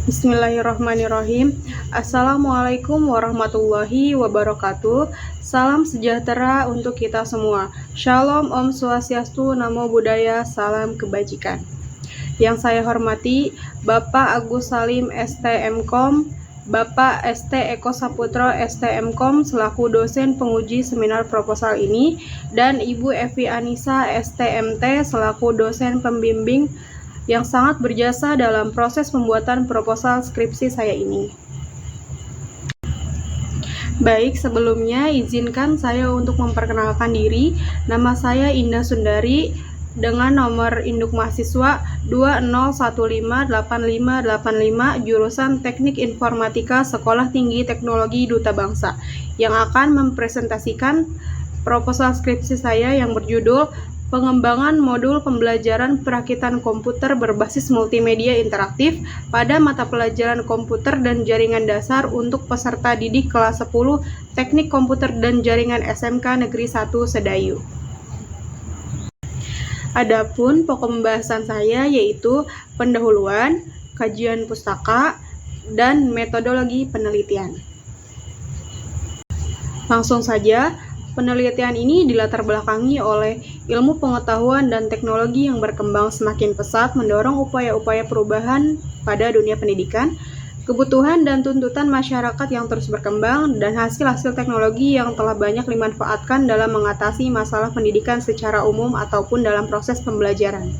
Bismillahirrahmanirrahim. Assalamualaikum warahmatullahi wabarakatuh. Salam sejahtera untuk kita semua. Shalom, Om Swastiastu, Namo Buddhaya, salam kebajikan. Yang saya hormati Bapak Agus Salim STMkom, Bapak ST Eko Saputro STMkom selaku dosen penguji seminar proposal ini, dan Ibu Evi Anissa STMT selaku dosen pembimbing yang sangat berjasa dalam proses pembuatan proposal skripsi saya ini. Baik, sebelumnya izinkan saya untuk memperkenalkan diri. Nama saya Indah Sundari dengan nomor induk mahasiswa 20158585 jurusan Teknik Informatika Sekolah Tinggi Teknologi Duta Bangsa yang akan mempresentasikan proposal skripsi saya yang berjudul Pengembangan modul pembelajaran perakitan komputer berbasis multimedia interaktif pada mata pelajaran komputer dan jaringan dasar untuk peserta didik kelas 10 Teknik Komputer dan Jaringan SMK Negeri 1 Sedayu. Adapun pokok pembahasan saya yaitu pendahuluan, kajian pustaka, dan metodologi penelitian. Langsung saja, penelitian ini dilatar belakangi oleh ilmu pengetahuan dan teknologi yang berkembang semakin pesat mendorong upaya-upaya perubahan pada dunia pendidikan, kebutuhan dan tuntutan masyarakat yang terus berkembang, dan hasil-hasil teknologi yang telah banyak dimanfaatkan dalam mengatasi masalah pendidikan secara umum ataupun dalam proses pembelajaran.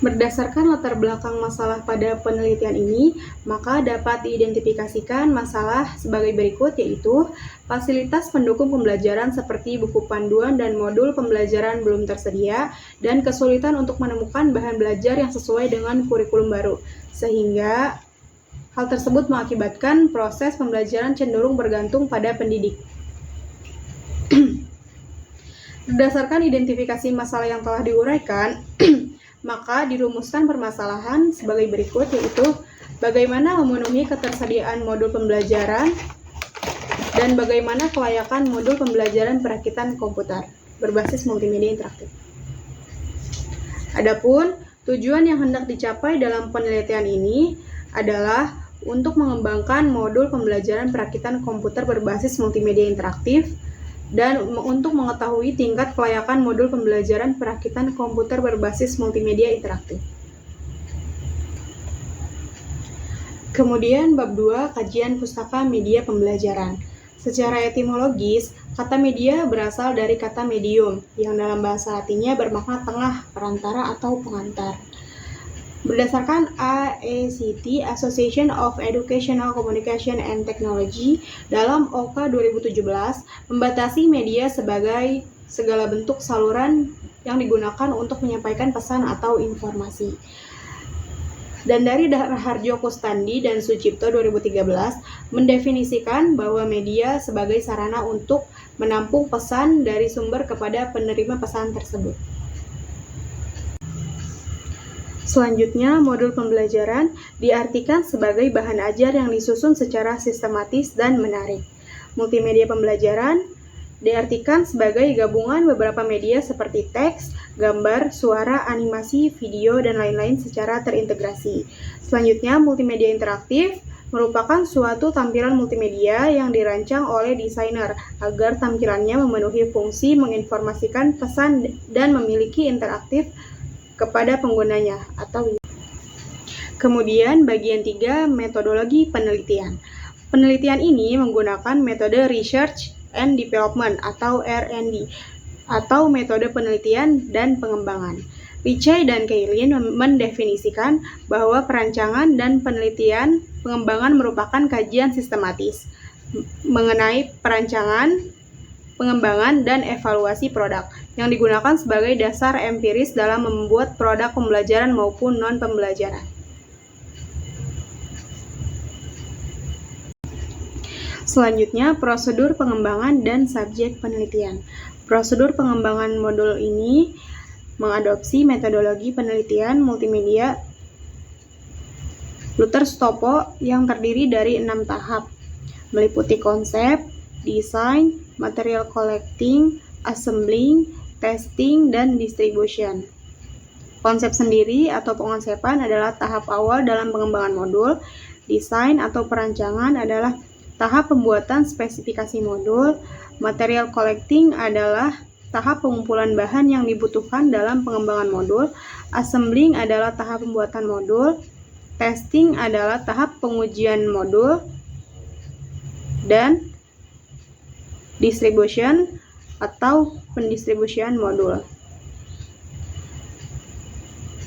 Berdasarkan latar belakang masalah pada penelitian ini, maka dapat diidentifikasikan masalah sebagai berikut, yaitu fasilitas pendukung pembelajaran seperti buku panduan dan modul pembelajaran belum tersedia, dan kesulitan untuk menemukan bahan belajar yang sesuai dengan kurikulum baru, sehingga hal tersebut mengakibatkan proses pembelajaran cenderung bergantung pada pendidik. Berdasarkan identifikasi masalah yang telah diuraikan, maka dirumuskan permasalahan sebagai berikut, yaitu bagaimana memenuhi ketersediaan modul pembelajaran dan bagaimana kelayakan modul pembelajaran perakitan komputer berbasis multimedia interaktif. Adapun tujuan yang hendak dicapai dalam penelitian ini adalah untuk mengembangkan modul pembelajaran perakitan komputer berbasis multimedia interaktif dan untuk mengetahui tingkat kelayakan modul pembelajaran perakitan komputer berbasis multimedia interaktif. Kemudian bab 2, kajian pustaka media pembelajaran. Secara etimologis, kata media berasal dari kata medium, yang dalam bahasa Latinnya bermakna tengah, perantara, atau pengantar. Berdasarkan AECT, Association of Educational Communication and Technology, dalam OK 2017, membatasi media sebagai segala bentuk saluran yang digunakan untuk menyampaikan pesan atau informasi. Dan dari Raharjo Kustandi dan Sucipto 2013, mendefinisikan bahwa media sebagai sarana untuk menampung pesan dari sumber kepada penerima pesan tersebut. Selanjutnya, modul pembelajaran diartikan sebagai bahan ajar yang disusun secara sistematis dan menarik. Multimedia pembelajaran diartikan sebagai gabungan beberapa media seperti teks, gambar, suara, animasi, video, dan lain-lain secara terintegrasi. Selanjutnya, multimedia interaktif merupakan suatu tampilan multimedia yang dirancang oleh desainer agar tampilannya memenuhi fungsi menginformasikan pesan dan memiliki interaktif kepada penggunanya atau. Kemudian bagian 3, metodologi penelitian. Penelitian ini menggunakan metode research and development atau R&D atau metode penelitian dan pengembangan. Richey dan Kaylin mendefinisikan bahwa perancangan dan penelitian pengembangan merupakan kajian sistematis mengenai perancangan, pengembangan, dan evaluasi produk yang digunakan sebagai dasar empiris dalam membuat produk pembelajaran maupun non-pembelajaran. Selanjutnya, prosedur pengembangan dan subjek penelitian. Prosedur pengembangan modul ini mengadopsi metodologi penelitian multimedia Luther-Stopo yang terdiri dari 6 tahap, meliputi konsep, desain, material collecting, assembling, testing, dan distribution. Konsep sendiri atau pengonsepan adalah tahap awal dalam pengembangan modul. Desain atau perancangan adalah tahap pembuatan spesifikasi modul. Material collecting adalah tahap pengumpulan bahan yang dibutuhkan dalam pengembangan modul. Assembling adalah tahap pembuatan modul. Testing adalah tahap pengujian modul. Dan distribution atau pendistribusian modul.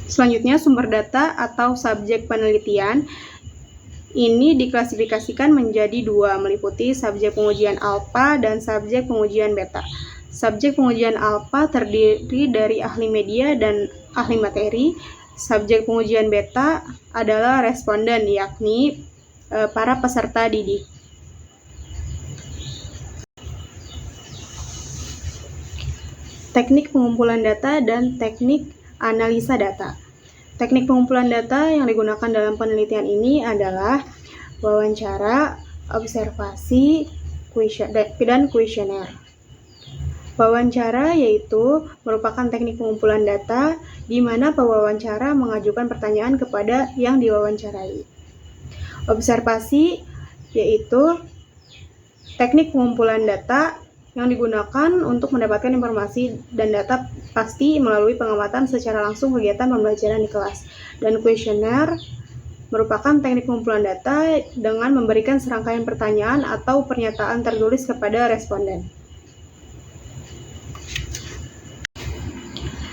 Selanjutnya, sumber data atau subjek penelitian. Ini diklasifikasikan menjadi dua, meliputi subjek pengujian alfa dan subjek pengujian beta. Subjek pengujian alfa terdiri dari ahli media dan ahli materi. Subjek pengujian beta adalah responden, yakni para peserta didik. Teknik pengumpulan data dan teknik analisa data. Teknik pengumpulan data yang digunakan dalam penelitian ini adalah wawancara, observasi, dan kuesioner. Wawancara yaitu merupakan teknik pengumpulan data di mana pewawancara mengajukan pertanyaan kepada yang diwawancarai. Observasi yaitu teknik pengumpulan data yang digunakan untuk mendapatkan informasi dan data pasti melalui pengamatan secara langsung kegiatan pembelajaran di kelas. Dan kuesioner merupakan teknik pengumpulan data dengan memberikan serangkaian pertanyaan atau pernyataan tertulis kepada responden.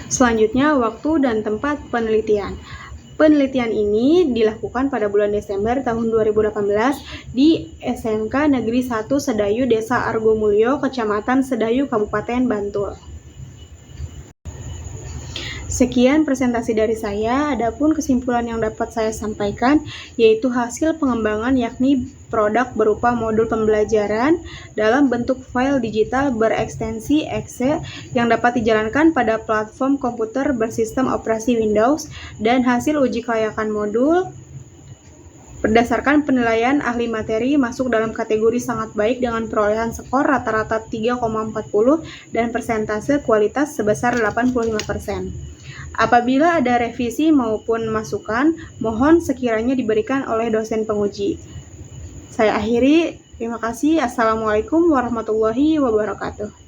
Selanjutnya, waktu dan tempat penelitian. Penelitian ini dilakukan pada bulan Desember tahun 2018 di SMK Negeri 1 Sedayu, Desa Argomulyo, Kecamatan Sedayu, Kabupaten Bantul. Sekian presentasi dari saya. Adapun kesimpulan yang dapat saya sampaikan yaitu hasil pengembangan yakni produk berupa modul pembelajaran dalam bentuk file digital berekstensi exe yang dapat dijalankan pada platform komputer bersistem operasi Windows, dan hasil uji kelayakan modul berdasarkan penilaian ahli materi masuk dalam kategori sangat baik dengan perolehan skor rata-rata 3,40 dan persentase kualitas sebesar 85%. Apabila ada revisi maupun masukan, mohon sekiranya diberikan oleh dosen penguji. Saya akhiri, terima kasih. Assalamualaikum warahmatullahi wabarakatuh.